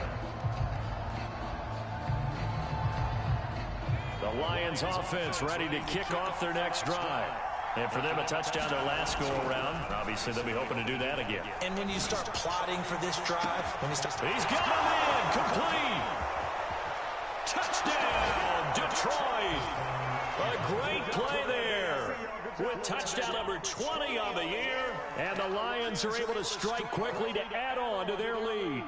[SPEAKER 1] The Lions offense ready to kick off their next drive. And for them, a touchdown their last go-around. Obviously, they'll be hoping to do that again.
[SPEAKER 3] And when you start plotting for this drive,
[SPEAKER 1] he's got him in, complete. Touchdown, Detroit. A great play there with touchdown number 20 on the year. And the Lions are able to strike quickly to add on to their lead.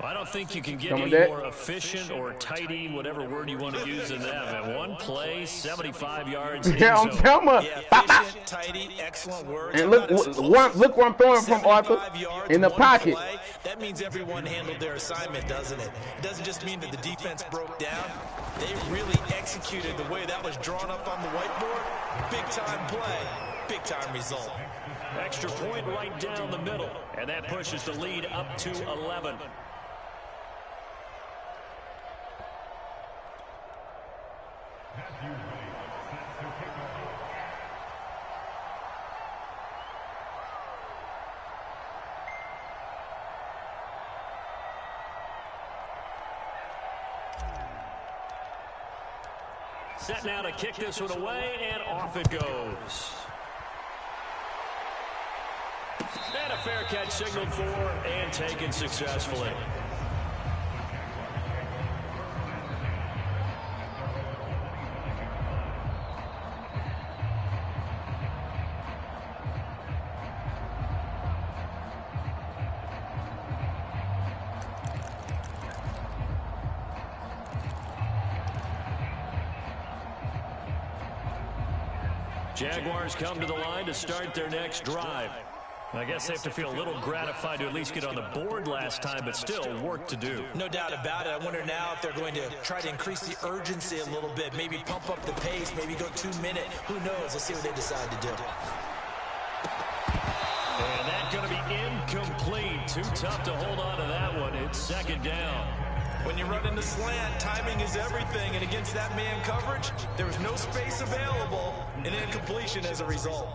[SPEAKER 1] I don't think you can get any more efficient or tidy, whatever word you want to use in that. And one play, 75 yards.
[SPEAKER 2] Yeah, I'm telling you.
[SPEAKER 3] Yeah, efficient, tidy, excellent words.
[SPEAKER 2] And look where I'm throwing from, Arthur. In the pocket.
[SPEAKER 3] Play, that means everyone handled their assignment, doesn't it? It doesn't just mean that the defense broke down. They really executed the way that was drawn up on the whiteboard. Big-time play, big-time result.
[SPEAKER 1] Extra point right down the middle. And that pushes the lead up to 11. Set now to kick this one away, and off it goes. And a fair catch signaled for and taken successfully. Jaguars come to the line to start their next drive. I guess they have to feel a little gratified to at least get on the board last time, but still work to do.
[SPEAKER 3] No doubt about it. I wonder now if they're going to try to increase the urgency a little bit, maybe pump up the pace, maybe go 2-minute. Who knows? Let's see what they decide to do.
[SPEAKER 1] And that's going to be incomplete. Too tough to hold on to that one. It's second down.
[SPEAKER 3] When you run into slant, timing is everything, and against that man coverage, there was no space available, and incompletion as a result.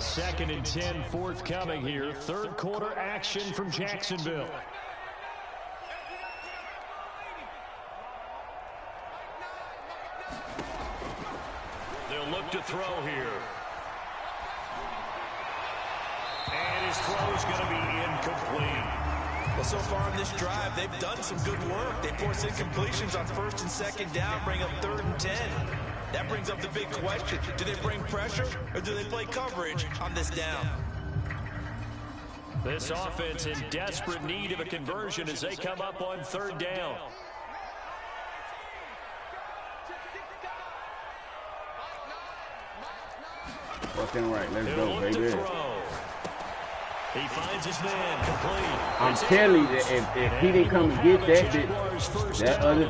[SPEAKER 1] Second and 10 forthcoming here. Third quarter action from Jacksonville. They'll look to throw here. And his throw is going to be incomplete.
[SPEAKER 3] Well, so far in this drive, they've done some good work. They force incompletions on first and second down, bring up 3rd and 10. That brings up the big question. Do they bring pressure or do they play coverage on this down?
[SPEAKER 1] This offense in desperate need of a conversion as they come up on 3rd down.
[SPEAKER 2] Fucking right. Let's go, baby.
[SPEAKER 1] He finds his man complete.
[SPEAKER 2] I'm telling you that if he didn't come and get that bit,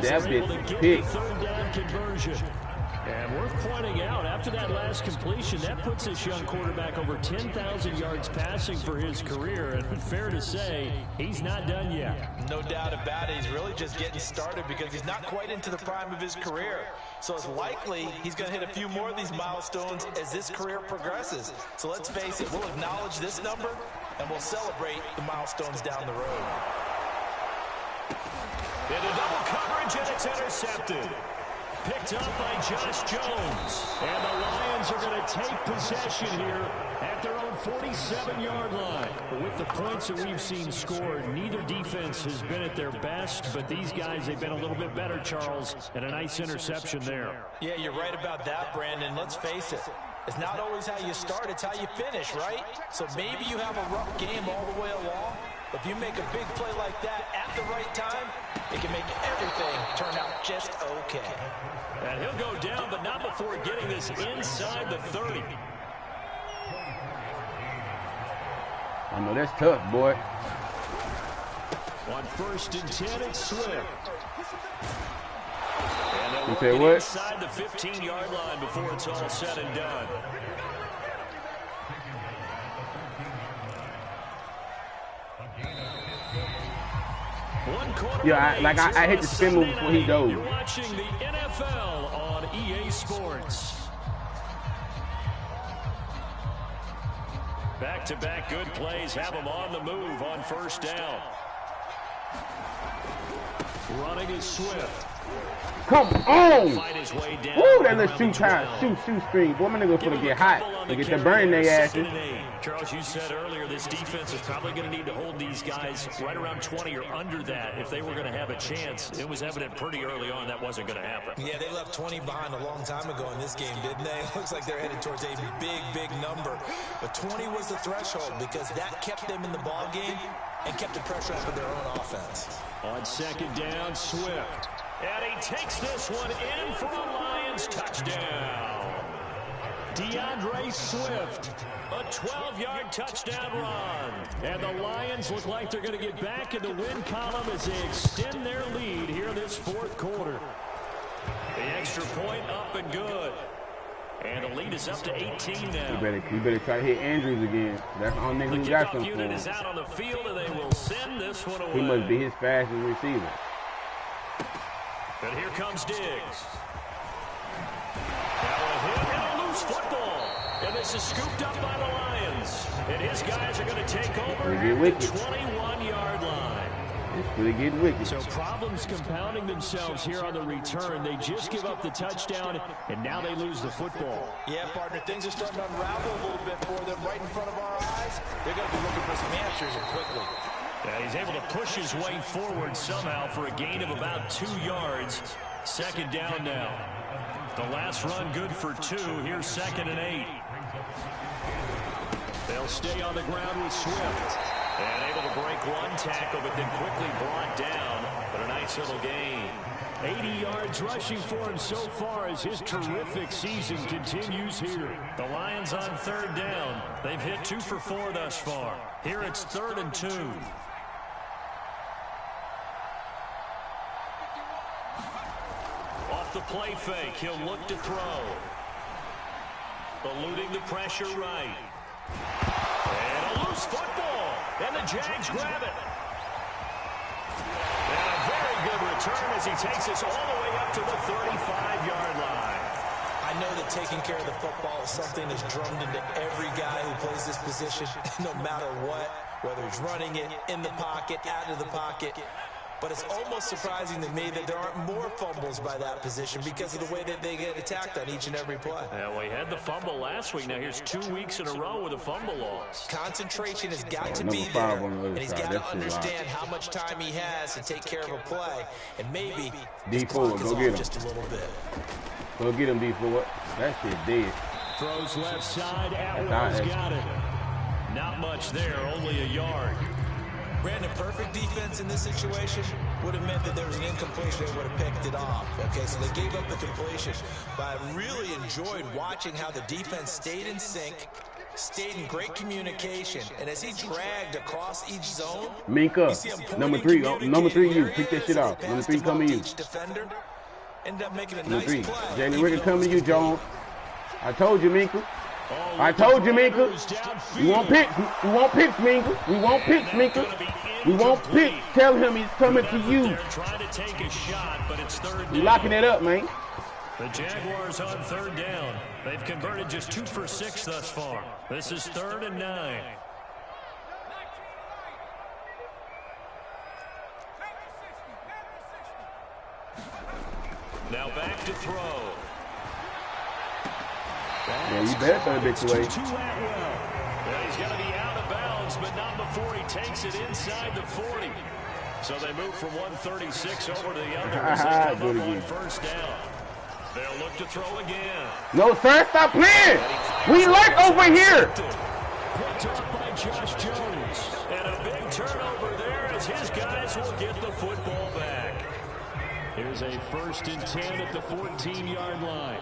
[SPEAKER 2] that bit pick.
[SPEAKER 1] Third down conversion. And worth pointing out, after that last completion, that puts this young quarterback over 10,000 yards passing for his career. And fair to say, he's not done yet.
[SPEAKER 3] No doubt about it. He's really just getting started because he's not quite into the prime of his career. So it's likely he's going to hit a few more of these milestones as this career progresses. So let's face it, we'll acknowledge this number and we'll celebrate the milestones down the road.
[SPEAKER 1] Into double coverage, and it's intercepted. Picked up by Josh Jones. And the Lions are going to take possession here at their own 47-yard line. With the points that we've seen scored, neither defense has been at their best, but these guys, they've been a little bit better, Charles, and a nice interception there.
[SPEAKER 3] Yeah, you're right about that, Brandon. Let's face it. It's not always how you start, it's how you finish, right? So maybe you have a rough game all the way along, If you make a big play like that at the right time, it can make everything turn out just okay.
[SPEAKER 1] And he'll go down, but not before getting this inside the 30.
[SPEAKER 2] I know that's tough, boy.
[SPEAKER 4] On 1st and 10, it's Swift.
[SPEAKER 1] And
[SPEAKER 2] you say what?
[SPEAKER 1] Inside the 15-yard line before it's all said and done.
[SPEAKER 2] Yeah, I hit the spin move before he dove.
[SPEAKER 1] You're watching the NFL on EA Sports. Back-to-back good plays have him on the move on 1st down. Running is Swift.
[SPEAKER 2] Come on!
[SPEAKER 1] Fight his way down.
[SPEAKER 2] Woo, that little shoot screen. Boy, my nigga's gonna get hot. They get that burn in their asses.
[SPEAKER 1] Charles, you said earlier this defense is probably going to need to hold these guys right around 20 or under that if they were going to have a chance. It was evident pretty early on that wasn't going to happen.
[SPEAKER 3] Yeah, they left 20 behind a long time ago in this game, didn't they? It looks like they're headed towards a big number. But 20 was the threshold because that kept them in the ball game and kept the pressure off of their own offense.
[SPEAKER 4] On 2nd down, Swift.
[SPEAKER 1] And he takes this one in for a Lions touchdown.
[SPEAKER 4] DeAndre Swift.
[SPEAKER 1] A 12-yard touchdown run.
[SPEAKER 4] And the Lions look like they're going to get back in the win column as they extend their lead here this 4th quarter.
[SPEAKER 1] The extra point up and good. And the lead is up to 18 now.
[SPEAKER 2] You better try to hit Andrews again. That's the only nigga who got some for
[SPEAKER 1] unit
[SPEAKER 2] him.
[SPEAKER 1] is out on the field, and they will send this one away.
[SPEAKER 2] He must be his fastest receiver.
[SPEAKER 1] And here comes Diggs. Now a hit and a loose football. And this is scooped up by the Lions. And his guys are going to take over at the 21-yard line.
[SPEAKER 2] It's really getting wicked.
[SPEAKER 4] So problems compounding themselves here on the return. They just give up the touchdown, and now they lose the football.
[SPEAKER 3] Yeah, partner, things are starting to unravel a little bit for them right in front of our eyes. They're going to be looking for some answers and quickly.
[SPEAKER 1] Yeah, he's able to push his way forward somehow for a gain of about 2 yards. 2nd down now. The last run good for 2. Here's 2nd and 8.
[SPEAKER 4] They'll stay on the ground with Swift.
[SPEAKER 1] And able to break one tackle, but then quickly brought down. But a nice little gain.
[SPEAKER 4] 80 yards rushing for him so far as his terrific season continues here.
[SPEAKER 1] The Lions on 3rd down. They've hit 2 for 4 thus far. Here it's 3rd and 2. Off the play fake, he'll look to throw. Eluding the pressure right. And a loose football. And the Jags grab it. And a very good return as he takes us all the way up to the 35-yard line.
[SPEAKER 3] I know that taking care of the football is something that's drummed into every guy who plays this position, no matter what, whether he's running it, in the pocket, out of the pocket. But it's almost surprising to me that there aren't more fumbles by that position because of the way that they get attacked on each and every play.
[SPEAKER 1] Yeah, we had the fumble last week. Now here's 2 weeks in a row with a fumble loss.
[SPEAKER 3] Concentration has got to be there, and he's got to understand how much time he has to take care of a play, and maybe
[SPEAKER 2] D4, go get him.
[SPEAKER 3] Just a little bit.
[SPEAKER 2] Go get him, D4. That shit dead.
[SPEAKER 4] Throws left side. Atwell's got it.
[SPEAKER 1] Not much there, only a yard.
[SPEAKER 3] Brandon, perfect defense in this situation would have meant that there was an incompletion and would have picked it off. Okay, so they gave up the completion. But I really enjoyed watching how the defense stayed in sync, stayed in great communication, and as he dragged across each zone,
[SPEAKER 2] Minka, number 3, you pick that shit off. Number 3 coming to you.
[SPEAKER 3] Defender ended up making a
[SPEAKER 2] Number
[SPEAKER 3] nice
[SPEAKER 2] 3,
[SPEAKER 3] play.
[SPEAKER 2] Jalen Rickard coming to you, Jones. I told you, Minka. I told you, Minka. We won't pick. We won't pick, Minka. We won't pick, Minka. We won't pick. Tell him he's coming to you.
[SPEAKER 1] Trying to take a shot, but it's 3rd down.
[SPEAKER 2] You locking it up, man.
[SPEAKER 1] The Jaguars on 3rd down. They've converted just 2 for 6 thus far. This is 3rd and 9. Now back to throw.
[SPEAKER 2] Yeah, you better throw it big away.
[SPEAKER 1] Yeah, he's got to be out of bounds, but not before he takes it inside the 40. So they move from 136 over to the other as they come up on 1st down. They'll look to throw again.
[SPEAKER 2] No, sir, stop playing. We like over here.
[SPEAKER 4] Picked up by Josh Jones.
[SPEAKER 1] And a big turnover will get the football back.
[SPEAKER 4] Here's a 1st and 10 at the 14-yard line.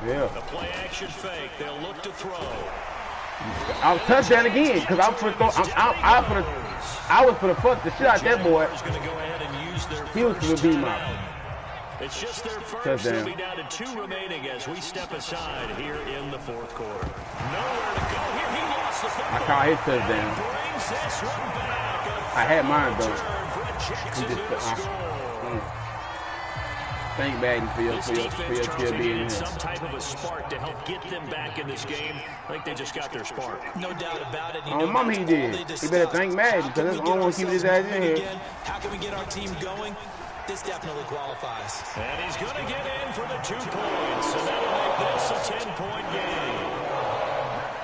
[SPEAKER 2] Yeah.
[SPEAKER 1] The play action fake. They'll look to throw.
[SPEAKER 2] I'll touchdown again because I was for the fuck the shit out that boy. He was for the beat him out.
[SPEAKER 1] It's just their first.
[SPEAKER 2] Touchdown.
[SPEAKER 1] They'll be down to 2 remaining as we step aside here in the 4th quarter. Nowhere to go here. He lost the football.
[SPEAKER 2] I call his touchdown.
[SPEAKER 1] Brings this one back.
[SPEAKER 2] I had mine though. He just thank Madden for your skill being in here.
[SPEAKER 1] Some type of a spark to help get them back in this game. I think they just got their spark.
[SPEAKER 3] No doubt about it.
[SPEAKER 2] Oh, mama, he did. He better thank Madden because that's the only one keeping his ass in here.
[SPEAKER 3] How can we get our team going? This definitely qualifies.
[SPEAKER 1] And he's going to get in for the 2 points. And that'll make this a 10-point game.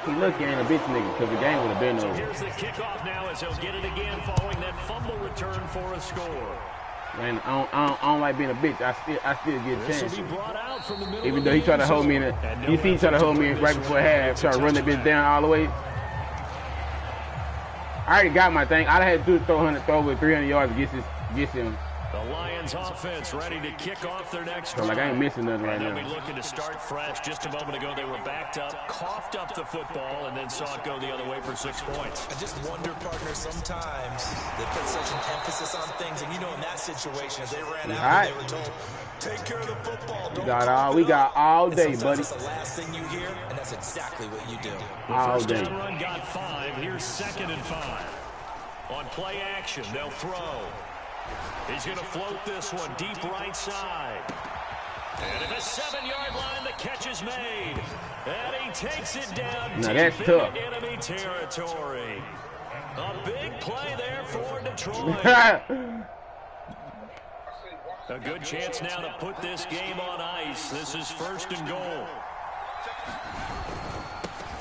[SPEAKER 2] He looked at a bitch nigga because the game would have been over.
[SPEAKER 1] Here's the kickoff now as he'll get it again following that fumble return for a score.
[SPEAKER 2] Man, I don't like being a bitch. I still get a chance. Even though he tried to hold me in it. You see he tried to hold me right before half, try to run that bitch down all the way. I already got my thing. All I had to do is throw over 300 yards to get him.
[SPEAKER 1] The Lions offense ready to kick off their next
[SPEAKER 2] So like I ain't missing nothing right now.
[SPEAKER 1] They'll be looking to start fresh. Just a moment ago they were backed up, coughed up the football, and then saw it go the other way for 6 points.
[SPEAKER 3] I just wonder, partner, sometimes they put such an emphasis on things, and you know in that situation, as they ran out, they were told, take care of the football.
[SPEAKER 2] We got all day, buddy.
[SPEAKER 3] That's the last thing you hear, and that's exactly what you do.
[SPEAKER 2] All
[SPEAKER 1] First
[SPEAKER 2] day.
[SPEAKER 1] down run got 5. Here's 2nd and 5. On play action, they'll throw. He's going to float this one deep right side. And at the 7-yard line, the catch is made. And he takes it down
[SPEAKER 2] now
[SPEAKER 1] deep
[SPEAKER 2] that's tough.
[SPEAKER 1] into enemy territory. A big play there for Detroit. A good chance now to put this game on ice. This is 1st and goal.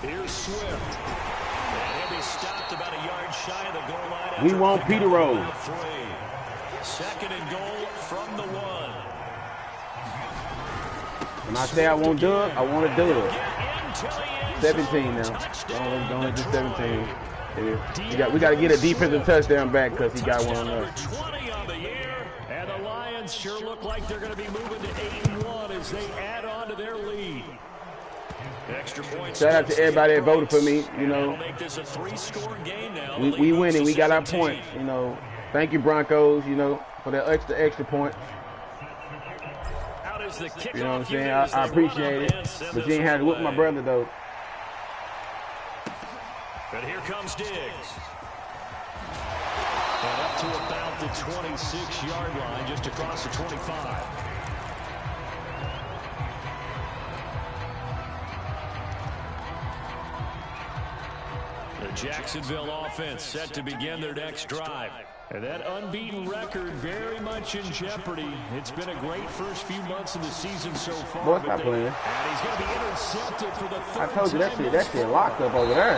[SPEAKER 1] Here's Swift. And he'll be stopped about a yard shy of the goal line.
[SPEAKER 2] We want Peter Rose.
[SPEAKER 1] 2nd and goal from the 1.
[SPEAKER 2] When I say I want Doug, I want a Doug. 17 now. Don't do 17. Yeah. We got to get a defensive touchdown back because he got one on us.
[SPEAKER 1] 20 on the year, and the Lions sure look like they're going to be moving to 8-1 as they add on to their lead. Extra points.
[SPEAKER 2] Shout out to everybody that voted for me. You know,
[SPEAKER 1] make this a 3-score game now.
[SPEAKER 2] we winning. We got our points. You know, thank you Broncos. You know, for that extra point. You know what I'm saying? I appreciate it. But you ain't had to whoop my brother though.
[SPEAKER 1] And here comes Diggs. And up to about the 26-yard line, just across the 25. The Jacksonville offense set to begin their next drive. And that unbeaten record very much in jeopardy. It's been a great first few months of the season so far.
[SPEAKER 2] Boy, stop playing.
[SPEAKER 1] And he's going to be intercepted for the 3rd
[SPEAKER 2] I told you that shit locked up over there.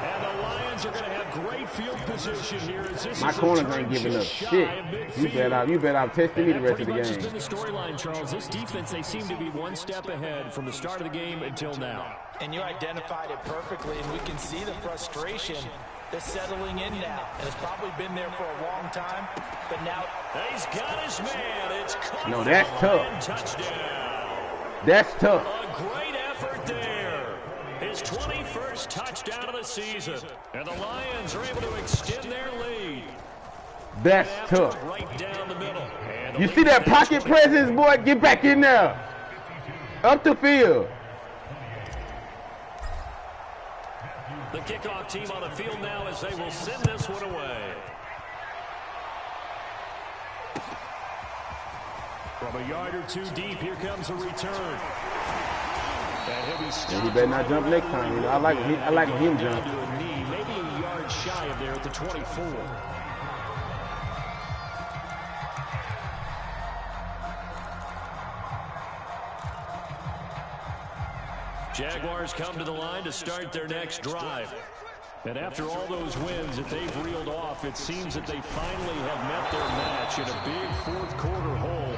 [SPEAKER 1] And the Lions are going to have great field position here. As this
[SPEAKER 2] My corners ain't giving up shit. You bet I've tested me the rest of the game.
[SPEAKER 4] Been the storyline, Charles. This defense, they seem to be one step ahead from the start of the game until now.
[SPEAKER 3] And you identified it perfectly, and we can see the frustration that's settling in now. And it's probably been there for a long time, but now
[SPEAKER 1] he's got his man. It's
[SPEAKER 2] no, that's tough.
[SPEAKER 1] Touchdown.
[SPEAKER 2] That's tough.
[SPEAKER 1] A great effort there. His 21st touchdown of the season. And the Lions are able to extend their lead.
[SPEAKER 2] That's tough.
[SPEAKER 1] Right down the middle.
[SPEAKER 2] You see that pocket presence, boy? Get back in there. Up the field.
[SPEAKER 1] The kickoff team on the field now as they will send this one away. From a yard or 2 deep, here comes a return.
[SPEAKER 2] And he better not jump next time. You know, I like him jump.
[SPEAKER 4] Maybe a yard shy of there at the 24.
[SPEAKER 1] Jaguars come to the line to start their next drive. And after all those wins that they've reeled off, it seems that they finally have met their match in a big 4th quarter hole.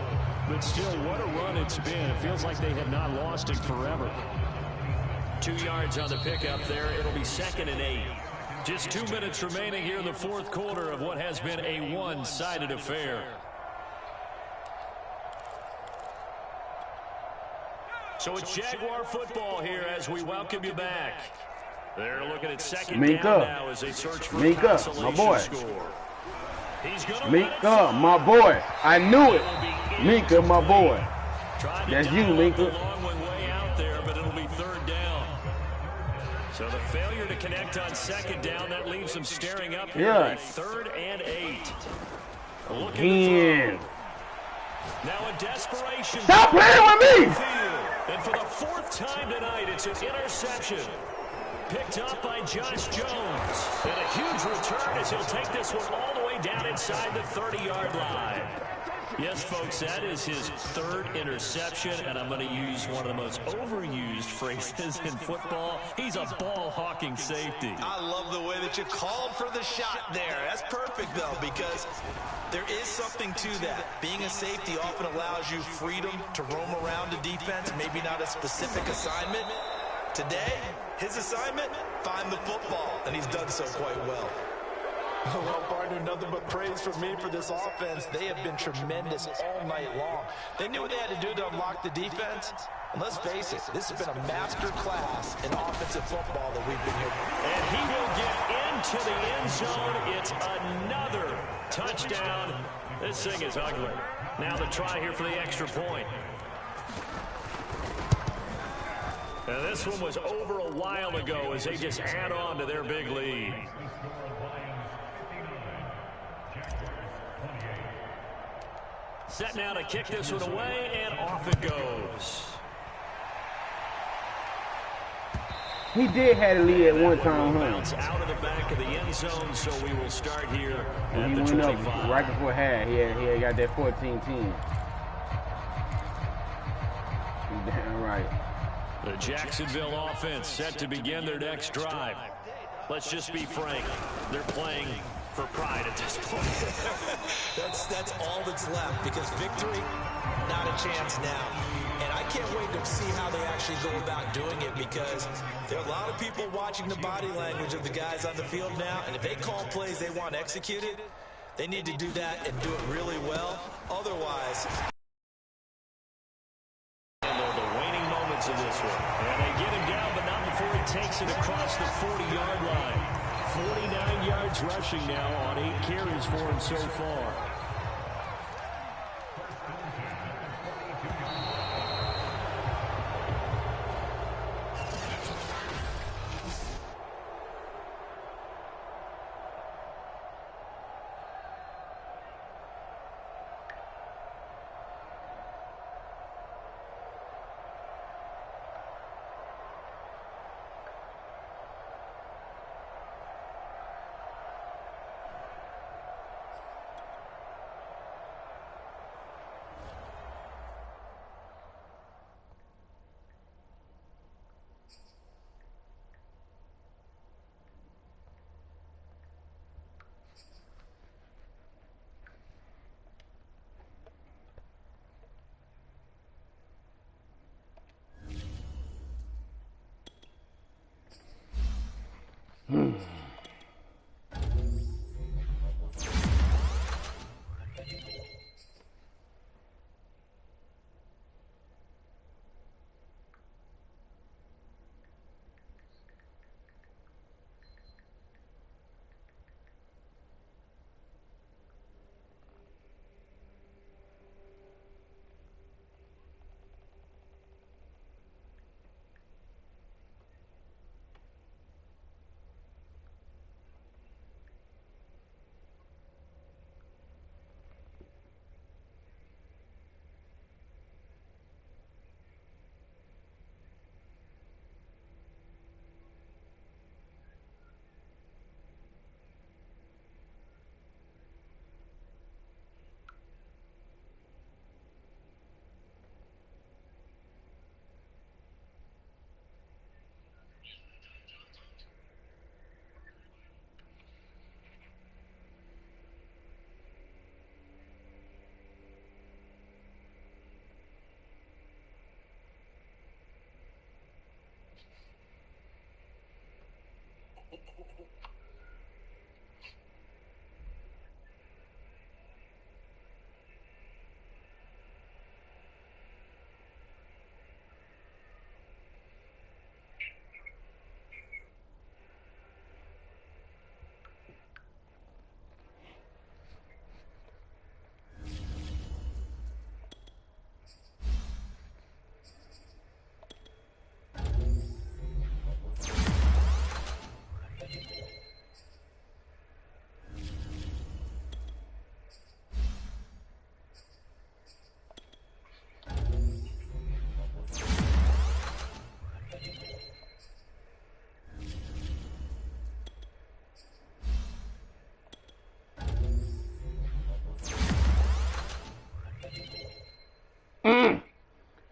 [SPEAKER 1] But still, what a run it's been. It feels like they have not lost it forever. 2 yards on the pickup there. It'll be 2nd and 8. Just 2 minutes remaining here in the fourth quarter of what has been a one-sided affair. So it's Jaguar football here as we welcome you back. They're looking at 2nd down now as they search for a consolation score.
[SPEAKER 2] Minka, my boy. I knew it. Minka, my boy. That's you, Minka.
[SPEAKER 1] Long way out there, but it'll be 3rd down. So the failure to connect on 2nd down, that leaves them staring up here.
[SPEAKER 2] Yeah.
[SPEAKER 1] 3rd and 8.
[SPEAKER 2] Again.
[SPEAKER 1] Now a desperation.
[SPEAKER 2] Stop playing with me!
[SPEAKER 1] And for the 4th time tonight, it's an interception. Picked up by Josh Jones. And a huge return as he'll take this one all the way down inside the 30-yard line. Yes, folks, that is his 3rd interception, and I'm going to use one of the most overused phrases in football. He's a ball-hawking safety.
[SPEAKER 3] I love the way that you called for the shot there. That's perfect, though, because there is something to that. Being a safety often allows you freedom to roam around a defense, maybe not a specific assignment. Today, his assignment, find the football, and he's done so quite well. Well, partner, nothing but praise from me for this offense. They have been tremendous all night long. They knew what they had to do to unlock the defense. And let's face it, this has been a master class in offensive football that we've been here.
[SPEAKER 1] And he will get into the end zone. It's another touchdown. This thing is ugly. Now the try here for the extra point. And this one was over a while ago as they just add on to their big lead. Set now to kick this one away, and off it goes.
[SPEAKER 2] He did have a lead at one time,
[SPEAKER 1] Bounce out of the back of the end zone, so we will start here at
[SPEAKER 2] he
[SPEAKER 1] the
[SPEAKER 2] went
[SPEAKER 1] 25.
[SPEAKER 2] up right before half. He had got that 14-10. He's damn right.
[SPEAKER 1] The Jacksonville offense set to begin their next drive. Let's just be frank. They're playing for pride at this point.
[SPEAKER 3] That's all that's left, because victory, not a chance now. And I can't wait to see how they actually go about doing it, because there are a lot of people watching the body language of the guys on the field now, and if they call plays they want executed, they need to do that and do it really well. Otherwise,
[SPEAKER 1] the waning moments of this one. And they get him down, but not before he takes it across the 40-yard line. 49 yards rushing now on 8 carries for him so far.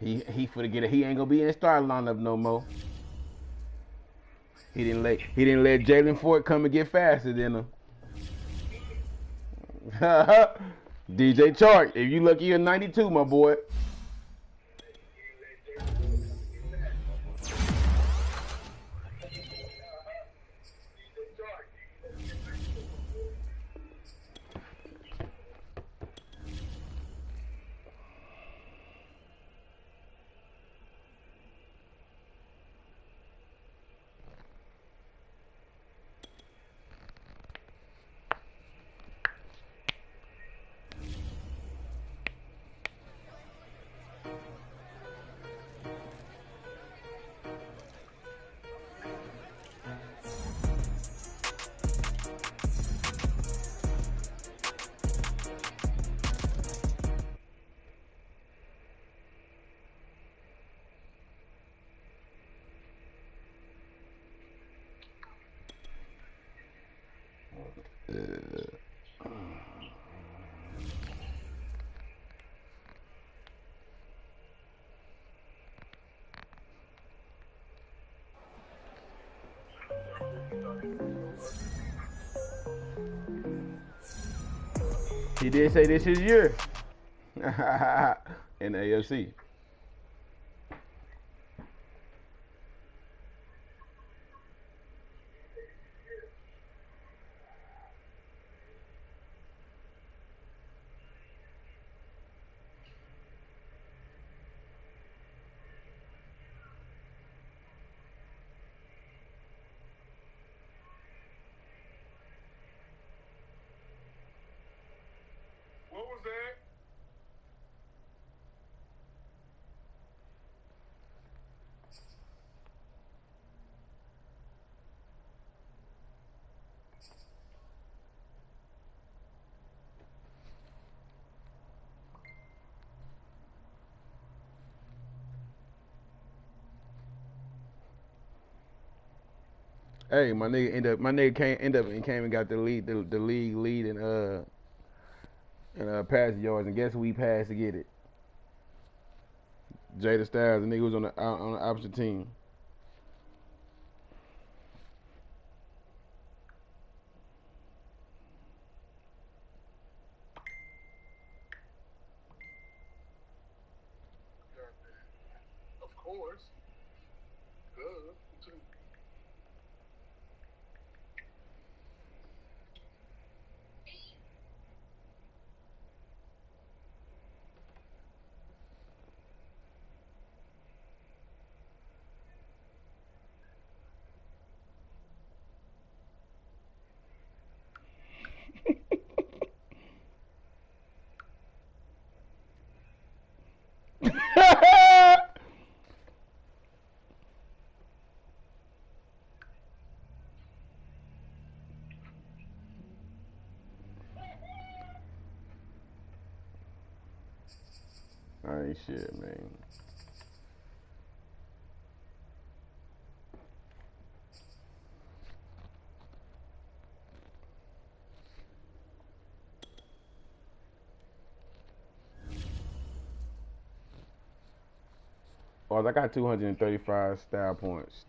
[SPEAKER 2] He finna get it. He ain't gonna be in the starting lineup no more. He didn't let Jalen Ford come and get faster than him. DJ Chark, if you lucky you're 92, my boy. He did say this is year in the AFC.
[SPEAKER 5] What was that?
[SPEAKER 2] Hey, my nigga came and got the league lead in passing yards, and guess who he passed to get it? Jada Styles, the nigga was on the opposite team.
[SPEAKER 5] Of course. Good.
[SPEAKER 2] I ain't shit, man. Oh, I got 235 staff points.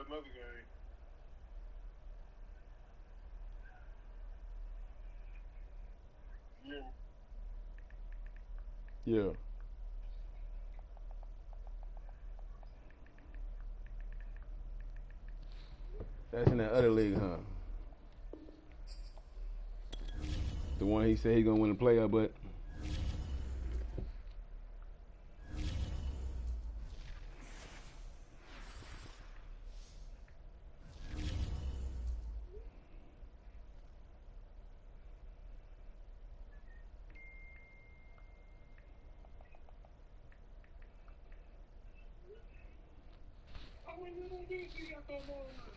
[SPEAKER 5] another game. Yeah.
[SPEAKER 2] Yeah. That's in that other league, huh? The one he said he's gonna win the playoff, but
[SPEAKER 5] I went to the game, you got that one.